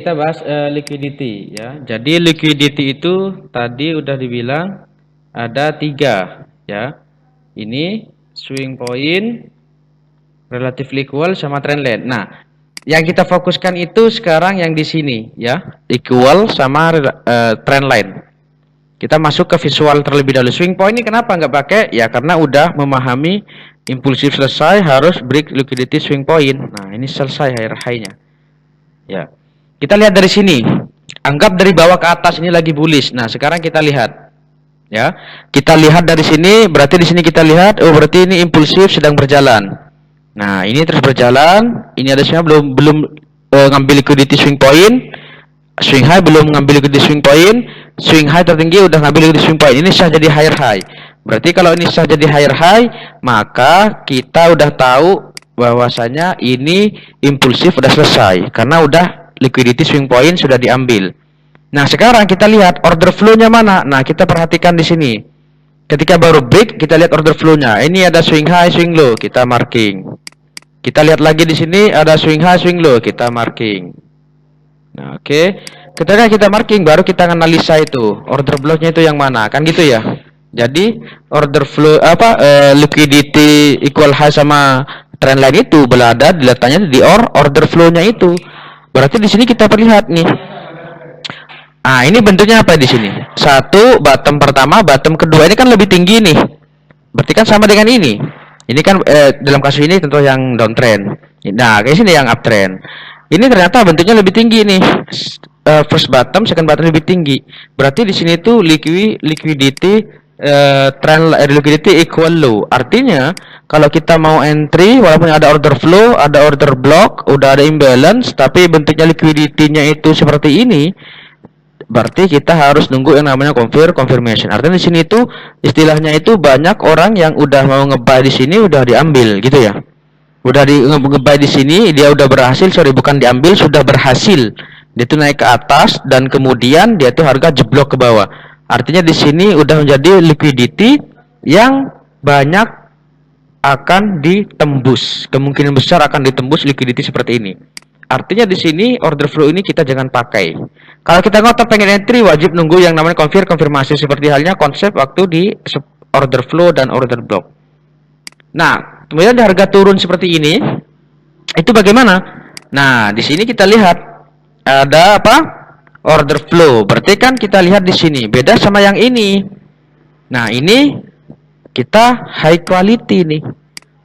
Kita bahas liquidity ya. Jadi liquidity itu tadi udah dibilang ada 3 ya. Ini swing point, relatively equal sama trend line. Nah, yang kita fokuskan itu sekarang yang di sini ya, equal sama trend line. Kita masuk ke visual terlebih dahulu. Swing point ini kenapa nggak pakai? Ya karena udah memahami impulsif selesai harus break liquidity swing point. Nah, ini selesai high-nya. Ya. Kita lihat dari sini. Anggap dari bawah ke atas ini lagi bullish. Nah, sekarang kita lihat. Ya. Kita lihat dari sini, berarti di sini kita lihat, oh berarti ini impulsif sedang berjalan. Nah, ini terus berjalan. Ini ada siapa belum ngambil liquidity swing point. Swing high belum ngambil liquidity swing point. Swing high tertinggi udah ngambil liquidity swing point. Ini sah jadi higher high. Berarti kalau ini sah jadi higher high, maka kita udah tahu bahwasanya ini impulsif udah selesai karena udah liquidity swing point sudah diambil. Nah, sekarang kita lihat order flow-nya mana. Nah, kita perhatikan di sini. Ketika baru break, kita lihat order flow-nya. Ini ada swing high, swing low, kita marking. Kita lihat lagi di sini ada swing high, swing low, kita marking. Nah, oke. Ketika kita marking, baru kita analisa itu order block-nya itu yang mana, kan gitu ya. Jadi order flow liquidity equal high sama trend line itu berada letaknya di order flow-nya itu. Berarti di sini kita perlihat nih. Ah, ini bentuknya apa di sini? Satu, bottom pertama, bottom kedua ini kan lebih tinggi nih. Berarti kan sama dengan ini. Ini kan dalam kasus ini tentu yang downtrend. Nah, kayak sini yang uptrend. Ini ternyata bentuknya lebih tinggi nih. First bottom, second bottom lebih tinggi. Berarti di sini tuh liquidity trend liquidity equal low. Artinya kalau kita mau entry walaupun ada order flow, ada order block, udah ada imbalance tapi bentuknya liquidity-nya itu seperti ini, berarti kita harus nunggu yang namanya confirmation. Artinya di sini itu istilahnya itu banyak orang yang udah mau nge-buy di sini udah diambil gitu ya. Udah nge-buy di sini dia udah berhasil, bukan diambil, sudah berhasil. Dia tuh naik ke atas dan kemudian dia tuh harga jeblok ke bawah. Artinya di sini udah menjadi liquidity yang banyak akan ditembus. Kemungkinan besar akan ditembus liquidity seperti ini. Artinya di sini order flow ini kita jangan pakai. Kalau kita ngotot pengen entry wajib nunggu yang namanya konfirmasi seperti halnya konsep waktu di order flow dan order block. Nah, kemudian di harga turun seperti ini itu bagaimana? Nah, di sini kita lihat ada apa? Order flow. Berarti kan kita lihat di sini beda sama yang ini. Nah, ini kita high quality nih.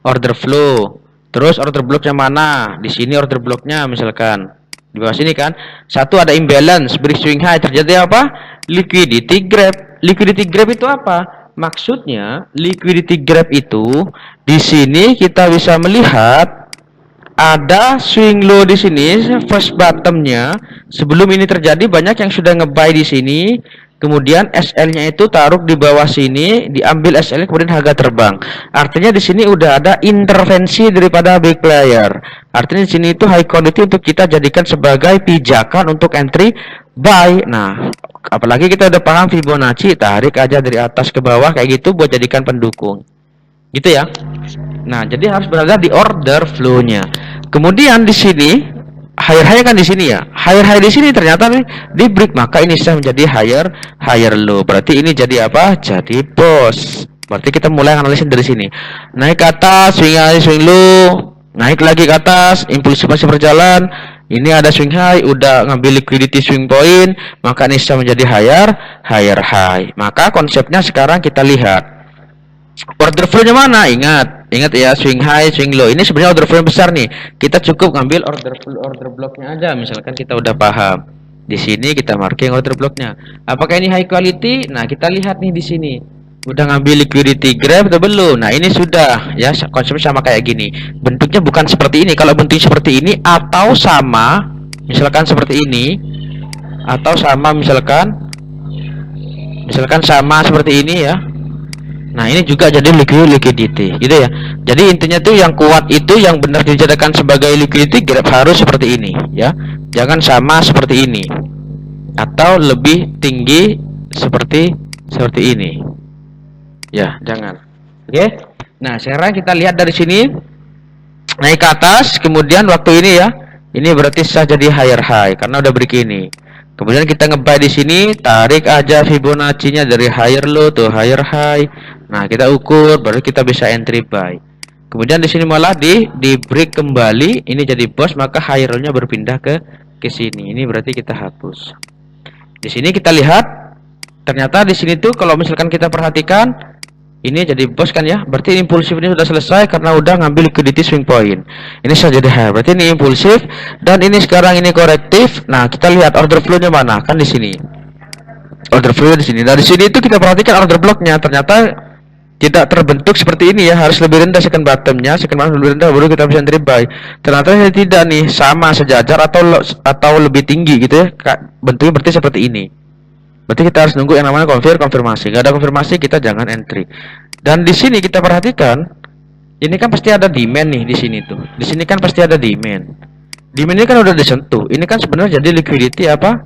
Order flow. Terus order blocknya mana? Di sini order blocknya misalkan di bawah sini kan. Satu ada imbalance, break swing high, terjadi apa? Liquidity grab. Liquidity grab itu apa? Maksudnya liquidity grab itu di sini kita bisa melihat ada swing low di sini, first bottomnya. Sebelum ini terjadi banyak yang sudah nge-buy di sini. Kemudian SL-nya itu taruh di bawah sini, diambil SL kemudian harga terbang. Artinya di sini udah ada intervensi daripada big player. Artinya di sini itu high quality untuk kita jadikan sebagai pijakan untuk entry buy. Nah, apalagi kita udah paham Fibonacci, tarik aja dari atas ke bawah kayak gitu buat jadikan pendukung. Gitu ya. Nah, jadi harus berada di order flow-nya. Kemudian di sini higher high kan di sini ya. Higher high di sini ternyata nih di break, maka ini sudah menjadi higher low. Berarti ini jadi apa? Jadi boss. Berarti kita mulai analisis dari sini. Naik ke atas, swing high, swing low. Naik lagi ke atas, impulsif masih berjalan. Ini ada swing high, udah ngambil liquidity swing point, maka ini sudah menjadi higher high. Maka konsepnya sekarang kita lihat. Order flow-nya mana? Ingat ya, swing high, swing low. Ini sebenarnya order flow yang besar nih. Kita cukup ngambil order blocknya aja. Misalkan kita udah paham. Di sini kita marking order blocknya. Apakah ini high quality? Nah, kita lihat nih di sini. Udah ngambil liquidity grab atau belum? Nah, ini sudah ya, konsepnya sama kayak gini. Bentuknya bukan seperti ini. Kalau bentuknya seperti ini atau sama, misalkan seperti ini, atau sama misalkan sama seperti ini ya. Nah, ini juga jadi liquidity gitu ya. Jadi intinya tuh yang kuat itu yang benar dijadikan sebagai liquidity grab harus seperti ini ya. Jangan sama seperti ini. Atau lebih tinggi seperti ini. Ya, jangan. Oke. Nah, sekarang kita lihat dari sini naik ke atas, kemudian waktu ini ya. Ini berarti sah jadi higher high karena udah break ini. Kemudian kita nge-buy di sini, tarik aja Fibonacci-nya dari higher low to higher high. Nah, kita ukur baru kita bisa entry buy. Kemudian di sini malah di break kembali, ini jadi bos, maka higher low-nya berpindah ke sini. Ini berarti kita hapus. Di sini kita lihat ternyata di sini tuh kalau misalkan kita perhatikan ini jadi bos kan ya, berarti impulsif ini sudah selesai karena udah ngambil liquidity swing point. Ini sudah jadi high, berarti ini impulsif dan ini sekarang ini korektif. Nah, kita lihat order flow-nya mana? Kan di sini. Order flow di sini. Dari sini itu kita perhatikan order block-nya ternyata tidak terbentuk seperti ini ya, harus lebih rendah second bottom-nya, second bottom lebih rendah baru kita bisa entry buy. Ternyata tidak nih, sama sejajar atau lebih tinggi gitu ya. Bentuknya berarti seperti ini. Berarti kita harus nunggu yang namanya konfirmasi. Gak ada konfirmasi kita jangan entry. Dan di sini kita perhatikan, ini kan pasti ada demand nih di sini tuh. Di sini kan pasti ada demand. Demand ini kan udah disentuh. Ini kan sebenarnya jadi liquidity apa?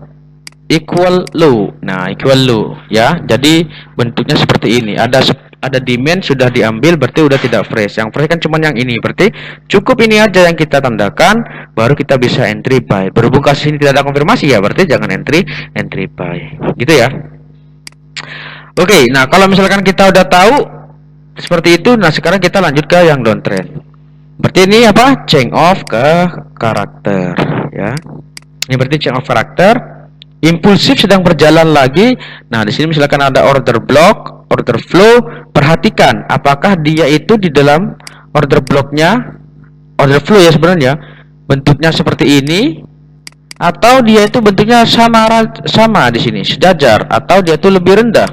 Equal low. Nah, equal low ya. Jadi bentuknya seperti ini. Ada demand sudah diambil berarti udah tidak fresh. Yang fresh kan cuma yang ini. Berarti cukup ini aja yang kita tandakan baru kita bisa entry buy. Berhubung kasus ini tidak ada konfirmasi ya, berarti jangan entry buy. Gitu ya. Oke, nah kalau misalkan kita udah tahu seperti itu, nah sekarang kita lanjut ke yang downtrend. Berarti ini apa? Change of ke karakter ya. Ini berarti change of karakter. Impulsif sedang berjalan lagi. Nah, di sini misalkan ada order block, order flow, perhatikan apakah dia itu di dalam order blocknya, order flow ya sebenarnya bentuknya seperti ini atau dia itu bentuknya sama di sini sejajar atau dia itu lebih rendah.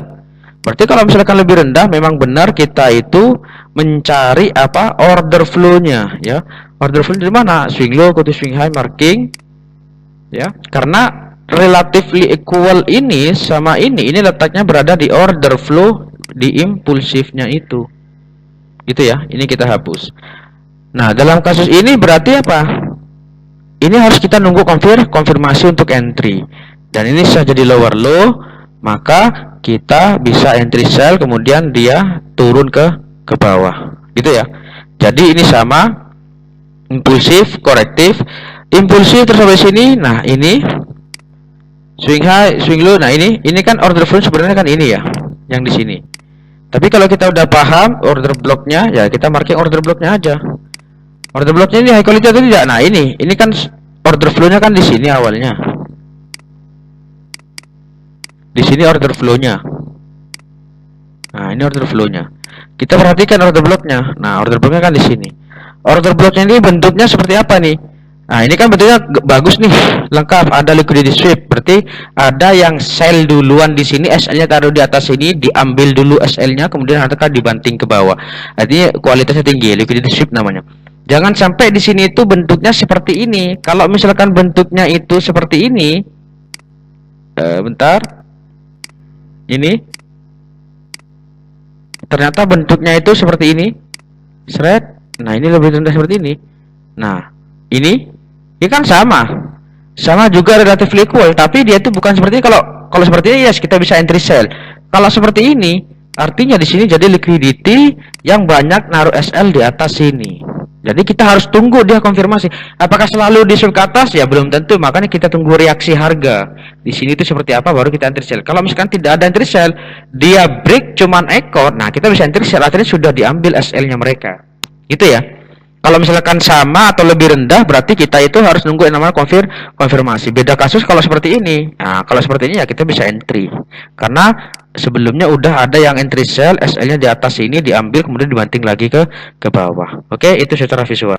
Berarti kalau misalkan lebih rendah memang benar kita itu mencari apa? Order flow-nya ya. Order flow di mana? Swing low to swing high marking ya. Karena relatively equal ini sama ini letaknya berada di order flow di impulsifnya itu ya, ini kita hapus. Nah, dalam kasus ini berarti apa? Ini harus kita nunggu konfirmasi untuk entry dan ini sudah jadi lower low, maka kita bisa entry sell kemudian dia turun ke bawah gitu ya. Jadi ini sama impulsif, korektif, impulsif terus sampai sini. Nah, ini swing high, swing low. Nah, ini kan order flow sebenarnya kan ini ya, yang di sini. Tapi kalau kita udah paham order blocknya, ya kita marking order blocknya aja. Order blocknya ini high quality atau tidak? Nah, ini kan order flow-nya kan di sini awalnya. Di sini order flow-nya. Nah, ini order flow-nya. Kita perhatikan order blocknya. Nah, order blocknya kan di sini. Order blocknya ini bentuknya seperti apa nih? Nah, ini kan bentuknya bagus nih, lengkap, ada liquidity sweep. Berarti ada yang sell duluan di sini, SL-nya taruh di atas sini, diambil dulu SL-nya, kemudian harga dibanting ke bawah. Artinya kualitasnya tinggi, liquidity sweep namanya. Jangan sampai di sini itu bentuknya seperti ini. Kalau misalkan bentuknya itu seperti ini, bentar, ini, ternyata bentuknya itu seperti ini, seret. Nah, ini lebih rendah seperti ini. Nah, ini kan sama juga relatively equal, tapi dia itu bukan seperti ini. Kalau seperti ini yes kita bisa entry sell. Kalau seperti ini artinya di sini jadi liquidity yang banyak naruh SL di atas sini. Jadi kita harus tunggu dia konfirmasi. Apakah selalu di sweep ke atas? Ya belum tentu. Makanya kita tunggu reaksi harga. Di sini itu seperti apa baru kita entry sell. Kalau misalkan tidak ada entry sell, dia break cuman ekor. Nah, kita bisa entry sell artinya sudah diambil SL-nya mereka. Gitu ya. Kalau misalkan sama atau lebih rendah berarti kita itu harus nunggu yang namanya konfirmasi. Beda kasus kalau seperti ini. Nah, kalau seperti ini ya kita bisa entry. Karena sebelumnya udah ada yang entry sell, SL-nya di atas ini diambil kemudian dibanting lagi ke bawah. Oke, itu secara visual.